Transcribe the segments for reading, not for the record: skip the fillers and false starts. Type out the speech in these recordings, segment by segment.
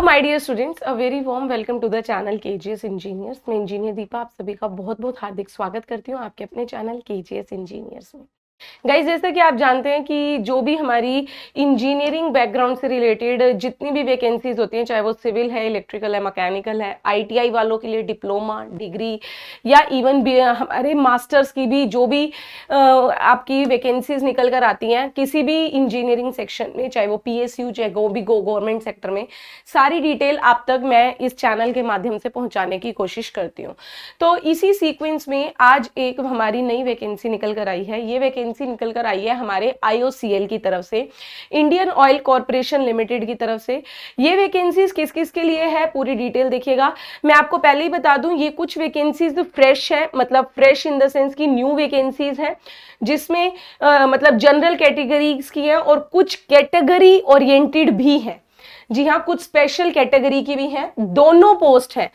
Hello my dear students, a very warm welcome to the channel KGS engineers. मैं engineer Deepa आप सभी का बहुत बहुत हार्दिक स्वागत करती हूँ आपके अपने चैनल केजीएस इंजीनियर्स में। गाइज, जैसा कि आप जानते हैं कि जो भी हमारी इंजीनियरिंग बैकग्राउंड से रिलेटेड जितनी भी वैकेंसीज होती हैं, चाहे वो सिविल है, इलेक्ट्रिकल है, मैकेनिकल है, आईटीआई वालों के लिए डिप्लोमा, डिग्री या इवन हमारे मास्टर्स की भी जो भी आपकी वैकेंसीज निकल कर आती हैं किसी भी इंजीनियरिंग सेक्शन में, चाहे वो पीएसयू चाहे गवर्नमेंट सेक्टर में, सारी डिटेल आप तक मैं इस चैनल के माध्यम से पहुंचाने की कोशिश करती हूँ। तो इसी सीक्वेंस में आज एक हमारी नई वैकेंसी निकल कर आई है। ये वैकेंसी निकल कर आई है हमारे आईओसीएल की तरफ से, इंडियन ऑयल कॉर्पोरेशन लिमिटेड की तरफ से। ये वैकेंसीज किस किस के लिए है पूरी डिटेल देखिएगा। मैं आपको पहले ही बता दूं, ये कुछ वैकेंसीज फ्रेश है, मतलब फ्रेश इन द सेंस की न्यू वैकेंसीज है, जिसमें मतलब जनरल कैटेगरीज की है और कुछ कैटेगरी ओरिएंटेड भी है। जी हाँ, कुछ स्पेशल कैटेगरी की भी है, दोनों पोस्ट है।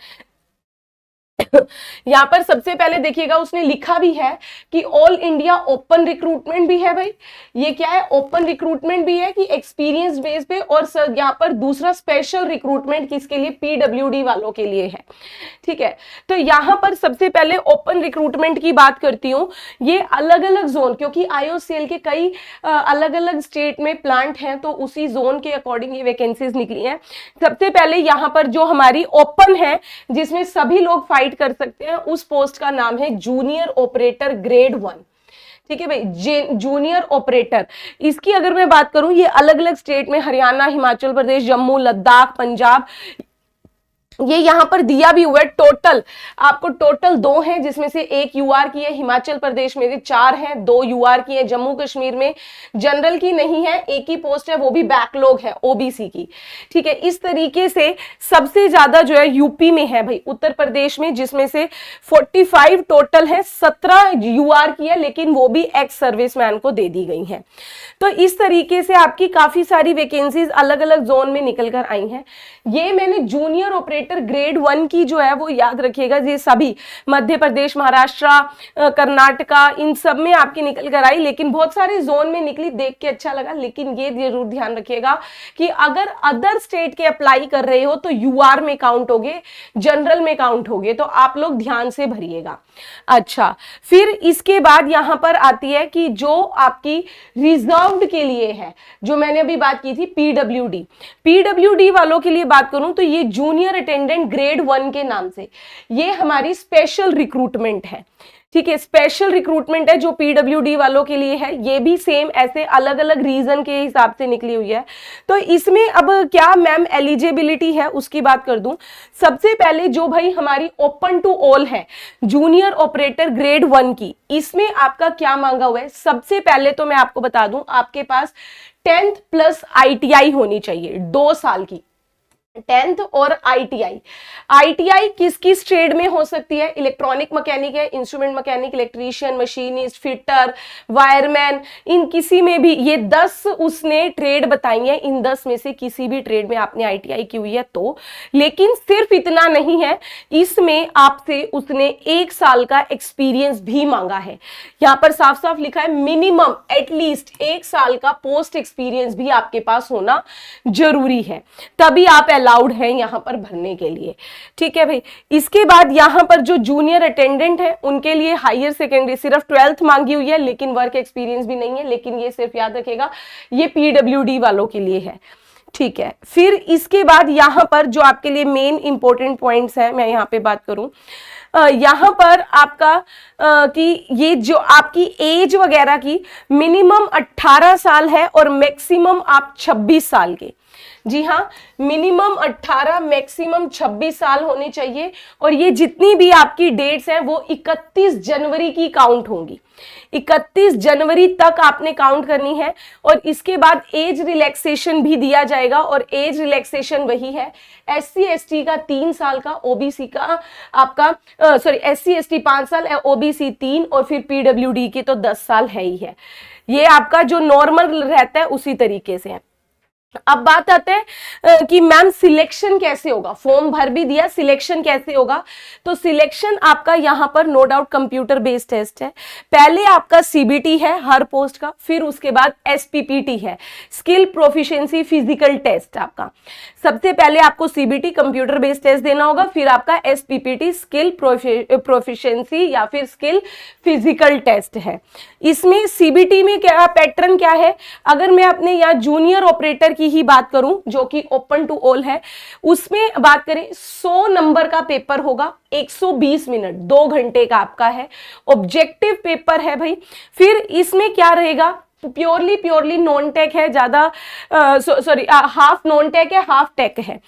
यहां पर सबसे पहले देखिएगा उसने लिखा भी है कि ऑल इंडिया ओपन रिक्रूटमेंट भी है। भाई ये क्या है, ओपन रिक्रूटमेंट भी है कि एक्सपीरियंस बेस पे, और यहां पर दूसरा स्पेशल रिक्रूटमेंट किसके लिए, पीडब्ल्यूडी वालों के लिए है। ठीक है, तो यहां पर सबसे पहले ओपन रिक्रूटमेंट की बात करती हूं। ये अलग अलग जोन, क्योंकि आईओसीएल के कई अलग अलग स्टेट में प्लांट हैं, तो उसी जोन के अकॉर्डिंग ये वैकेंसीज निकली हैं। सबसे पहले यहां पर जो हमारी ओपन है, जिसमें सभी लोग फाइट कर सकते हैं, उस पोस्ट का नाम है जूनियर ऑपरेटर ग्रेड 1। ठीक है भाई, जूनियर ऑपरेटर। इसकी अगर मैं बात करूं, ये अलग अलग स्टेट में, हरियाणा, हिमाचल प्रदेश, जम्मू, लद्दाख, पंजाब, ये यहां पर दिया भी हुआ है। टोटल आपको टोटल 2 हैं, जिसमें से 1 यूआर की है, हिमाचल प्रदेश में 4 हैं, 2 यूआर की है, जम्मू कश्मीर में जनरल की नहीं है, एक ही पोस्ट है, वो भी बैकलॉग है ओबीसी की। ठीक है, इस तरीके से सबसे ज्यादा जो है यूपी में है भाई, उत्तर प्रदेश में, जिसमें से 45 टोटल है, 17 यूआर की है, लेकिन वो भी एक्स सर्विसमैन को दे दी गई है। तो इस तरीके से आपकी काफी सारी वैकेंसीज अलग अलग जोन में निकल कर आई हैं। ये मैंने जूनियर ऑपरेटर ग्रेड 1 की जो है वो याद रखिएगा, ये सभी मध्य प्रदेश, महाराष्ट्र, कर्नाटका, इन सब में आपकी निकल कर आई, लेकिन बहुत सारे जोन में निकली, देख के अच्छा लगा। लेकिन ये जरूर ध्यान रखिएगा कि अगर अदर स्टेट के अप्लाई कर रहे हो तो यूआर में काउंट होगे, जनरल में काउंट होगे, तो आप लोग ध्यान से भरिएगा। अच्छा, फिर इसके बाद यहां पर आती है कि जो आपकी रिजर्व्ड के लिए है, जो मैंने अभी बात की थी पीडब्ल्यूडी, पीडब्ल्यूडी वालों के लिए बात करूं तो ये जूनियर अटेंडेंट ग्रेड 1 के नाम से ये हमारी स्पेशल रिक्रूटमेंट है। ठीक है, स्पेशल रिक्रूटमेंट है जो पीडब्ल्यूडी वालों के लिए है। ये भी सेम ऐसे अलग अलग रीजन के हिसाब से निकली हुई है। तो इसमें अब क्या मैम एलिजिबिलिटी है उसकी बात कर दूं। सबसे पहले जो भाई हमारी ओपन टू ऑल है जूनियर ऑपरेटर ग्रेड 1 की, इसमें आपका क्या मांगा हुआ है। सबसे पहले तो मैं आपको बता दूं, आपके पास 10th प्लस आईटीआई होनी चाहिए, 2 साल की 10th और आईटीआई। आईटीआई किस किस ट्रेड में हो सकती है, इलेक्ट्रॉनिक मैकेनिक है, instrument mechanic, electrician, machinist, fitter, wireman, इन किसी में भी, ये 10 उसने ट्रेड बताई है, इन 10 में से किसी भी ट्रेड में आपने आईटीआई की हुई है तो। लेकिन सिर्फ इतना नहीं है, इसमें आपसे उसने 1 साल का एक्सपीरियंस भी मांगा है। यहां पर साफ साफ लिखा है मिनिमम एटलीस्ट 1 साल का पोस्ट एक्सपीरियंस भी आपके पास होना जरूरी है, तभी आप अलाउड है यहां पर भरने के लिए। ठीक है भाई, इसके बाद यहां पर जो जूनियर अटेंडेंट है उनके लिए हायर सेकेंडरी सिर्फ 12th मांगी हुई है, लेकिन वर्क एक्सपीरियंस भी नहीं है, लेकिन ये सिर्फ याद रखेगा ये पीडब्ल्यूडी वालों के लिए है। ठीक है, फिर इसके बाद यहां पर जो आपके लिए मेन इंपॉर्टेंट पॉइंट्स है, मैं यहां पे बात करूं, यहां पर आपका कि ये जो आपकी एज वगैरह की मिनिमम 18 साल है और मैक्सिमम आप 26 साल के। जी हाँ, मिनिमम 18 मैक्सिमम 26 साल होने चाहिए। और ये जितनी भी आपकी डेट्स हैं वो 31 जनवरी की काउंट होंगी, 31 जनवरी तक आपने काउंट करनी है। और इसके बाद एज रिलैक्सेशन भी दिया जाएगा, और एज रिलैक्सेशन वही है एससी एसटी का 3 साल का, ओबीसी का आपका एससी एसटी 5 साल, ओबीसी 3, और फिर पीडब्ल्यूडी के तो 10 साल है ही है। ये आपका जो नॉर्मल रहता है उसी तरीके से है। अब बात आते हैं कि मैम सिलेक्शन कैसे होगा, फॉर्म भर भी दिया, सिलेक्शन कैसे होगा। तो सिलेक्शन आपका यहाँ पर no doubt computer based test है। पहले आपका सीबीटी है हर पोस्ट का, फिर उसके बाद एसपीपीटी है, स्किल प्रोफिशिएंसी फिजिकल टेस्ट। आपका सबसे पहले आपको सीबीटी कंप्यूटर बेस्ड टेस्ट देना होगा, फिर आपका एसपीपीटी स्किल प्रोफिशिएंसी या फिर स्किल फिजिकल टेस्ट है। इसमें सीबीटी में क्या पैटर्न क्या है, अगर मैं अपने यहाँ जूनियर ऑपरेटर की ही बात करूं जो कि ओपन टू ऑल है, उसमें बात करें 100 नंबर का पेपर होगा, 120 मिनट 2 घंटे का आपका है, ऑब्जेक्टिव पेपर है भाई। फिर इसमें क्या रहेगा, प्योरली नॉन टेक है, ज्यादा सॉरी हाफ नॉन टेक है हाफ टेक है।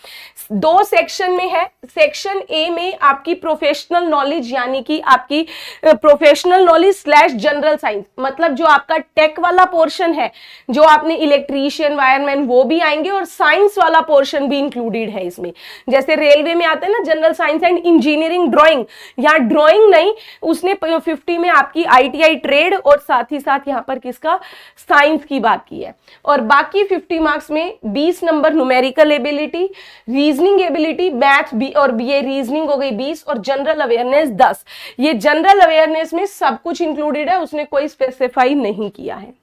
2 सेक्शन में है। सेक्शन ए में आपकी प्रोफेशनल नॉलेज यानी कि आपकी professional knowledge slash general science, मतलब जो आपका टेक वाला पोर्शन है, जो आपने इलेक्ट्रीशियन वायरमैन वो भी आएंगे और साइंस वाला पोर्शन भी इंक्लूडेड है इसमें। जैसे रेलवे में आते हैं ना general science and engineering drawing, यहाँ ड्राइंग नहीं, उसने 50 में आपकी आईटीआई ट्रेड और साथ ही साथ यहाँ पर किसका साइंस की बात की है। और बाकी 50 मार्क्स में 20 number numerical ability, reasoning ability, math भी और बीए रीजनिंग हो गई 20 और जनरल अवेयरनेस 10। ये जनरल अवेयरनेस में सब कुछ इंक्लूडेड है, उसने कोई स्पेसिफाई नहीं किया है।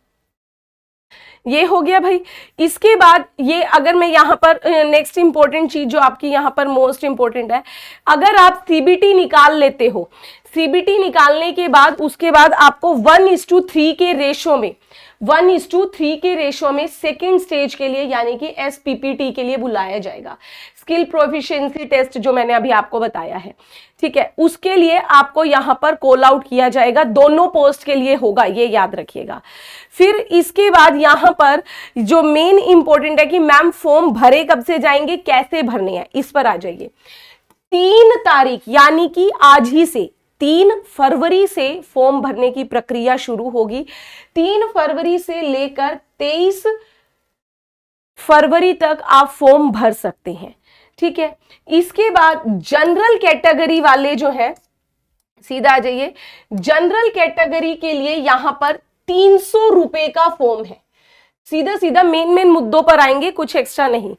ये हो गया भाई। इसके बाद ये अगर मैं यहाँ पर नेक्स्ट इंपॉर्टेंट चीज जो आपकी यहाँ पर मोस्ट इंपॉर्टेंट है, अगर आप सीबीटी निकाल लेते हो, सीबीटी निकालने के बाद उसके बाद आपको 1:3 के रेशो में 1:3 के रेशो में सेकेंड स्टेज के लिए यानी कि एसपीपीटी के लिए बुलाया जाएगा। स्किल प्रोफिशिएंसी टेस्ट जो मैंने अभी आपको बताया है, ठीक है, उसके लिए आपको यहां पर कॉल आउट किया जाएगा, दोनों पोस्ट के लिए होगा, ये याद रखिएगा। फिर इसके बाद यहां पर जो मेन इंपॉर्टेंट है कि मैम फॉर्म भरे कब से जाएंगे, कैसे भरने हैं, इस पर आ जाइए। 3 तारीख यानी कि आज ही से 3 फरवरी से फॉर्म भरने की प्रक्रिया शुरू होगी। 3 फरवरी से लेकर 23 फरवरी तक आप फॉर्म भर सकते हैं, ठीक है। इसके बाद जनरल कैटेगरी वाले जो है, सीधा आ जाइए, जनरल कैटेगरी के लिए यहां पर 300 रुपए का फॉर्म है। सीधा सीधा मेन मुद्दों पर आएंगे, कुछ एक्स्ट्रा नहीं।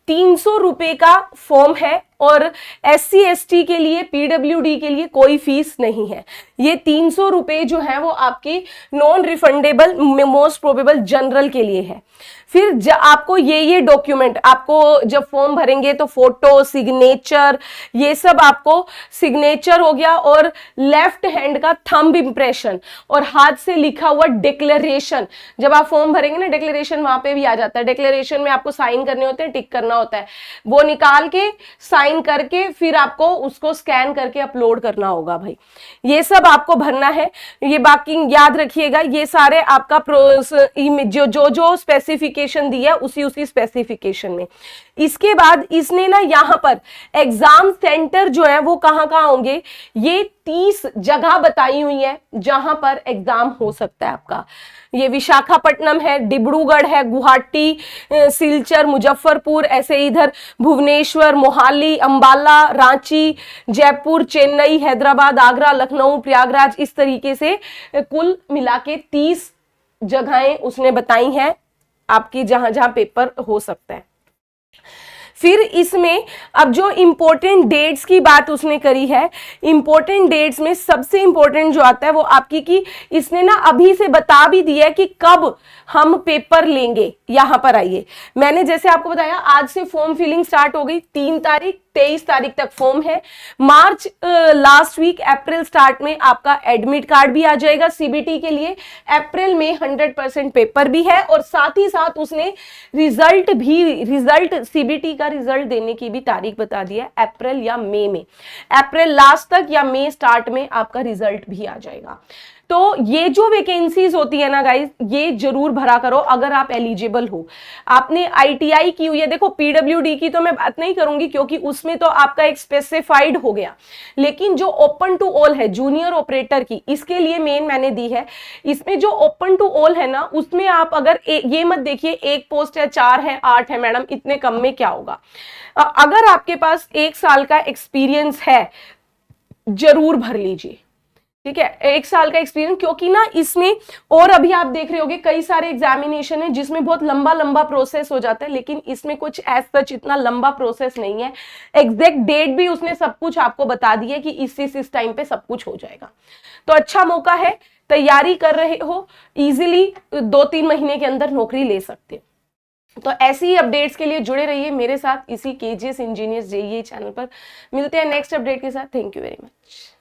300 रुपए का फॉर्म है और SC ST के लिए, PWD के लिए कोई फीस नहीं है। ये 300 रुपए जो है वो आपकी non refundable most probable general के लिए है। फिर आपको ये डॉक्यूमेंट, आपको जब फॉर्म भरेंगे तो फोटो, सिग्नेचर, ये सब आपको, सिग्नेचर हो गया और लेफ्ट हैंड का थंब इंप्रेशन और हाथ से लिखा हुआ डिक्लेरेशन। जब आप फॉर्म भरेंगे ना, डिक्लेरेशन वहां पे भी आ जाता है। डिक्लेरेशन में आपको साइन करने होते हैं, टिक करना होता है, वो निकाल के साइन करके फिर आपको उसको स्कैन करके अपलोड करना होगा भाई। ये सब आपको भरना है। ये बाकी याद रखिएगा, ये सारे आपका जो स्पेसिफिकेशन दिया उसी स्पेसिफिकेशन में। इसके बाद इसने ना यहां पर एग्जाम सेंटर जो है वो कहां होंगे, ये 30 जगह बताई हुई है जहां पर एग्जाम हो सकता है आपका। ये विशाखापट्टनम है, डिब्रूगढ़ है, गुवाहाटी, सिलचर, मुजफ्फरपुर, ऐसे इधर भुवनेश्वर, मोहाली, अंबाला, रांची, जयपुर, चेन्नई, हैदराबाद, आगरा, लखनऊ, प्रयागराज, इस तरीके से कुल मिला के 30 जगहें उसने बताई हैं आपकी जहां जहां पेपर हो सकता है। फिर इसमें अब जो इंपॉर्टेंट डेट्स की बात उसने करी है, इंपॉर्टेंट डेट्स में सबसे इंपॉर्टेंट जो आता है वो आपकी, कि इसने ना अभी से बता भी दिया है कि कब हम पेपर लेंगे। यहां पर आइए, मैंने जैसे आपको बताया आज से फॉर्म फिलिंग स्टार्ट हो गई, 3 तारीख 23 तारीख तक फॉर्म है। मार्च लास्ट वीक, अप्रैल स्टार्ट में आपका एडमिट कार्ड भी आ जाएगा सीबीटी के लिए। अप्रैल में 100% पेपर भी है और साथ ही साथ उसने रिजल्ट सीबीटी का रिजल्ट देने की भी तारीख बता दी है, अप्रैल या मई में, अप्रैल लास्ट तक या मई स्टार्ट में आपका रिजल्ट भी आ जाएगा। तो ये जो वैकेंसीज होती है ना गाइस, ये जरूर भरा करो अगर आप एलिजिबल हो। आपने आईटीआई की हुई है, देखो पीडब्ल्यूडी की तो मैं बात नहीं करूंगी क्योंकि उसमें तो आपका एक स्पेसिफाइड हो गया, लेकिन जो ओपन टू ऑल है जूनियर ऑपरेटर की, इसके लिए मेन मैंने दी है। इसमें जो ओपन टू ऑल है ना, उसमें आप अगर ये मत देखिए 1 पोस्ट है, 4 है, 8 है, मैडम इतने कम में क्या होगा। अगर आपके पास 1 साल का एक्सपीरियंस है जरूर भर लीजिए, ठीक है, 1 साल का एक्सपीरियंस, क्योंकि ना इसमें और अभी आप देख रहे होगे कई सारे एग्जामिनेशन है जिसमें बहुत लंबा लंबा प्रोसेस हो जाता है, लेकिन इसमें कुछ एज सच इतना लंबा प्रोसेस नहीं है। एग्जैक्ट डेट भी उसने सब कुछ आपको बता दी है कि इस टाइम पे सब कुछ हो जाएगा। तो अच्छा मौका है, तैयारी कर रहे हो, इजीली 2-3 महीने के अंदर नौकरी ले सकते हो। तो ऐसी ही अपडेट्स के लिए जुड़े रहिए मेरे साथ इसी केजीएस इंजीनियर्स जेईई चैनल पर। मिलते हैं नेक्स्ट अपडेट के साथ। Thank you very much.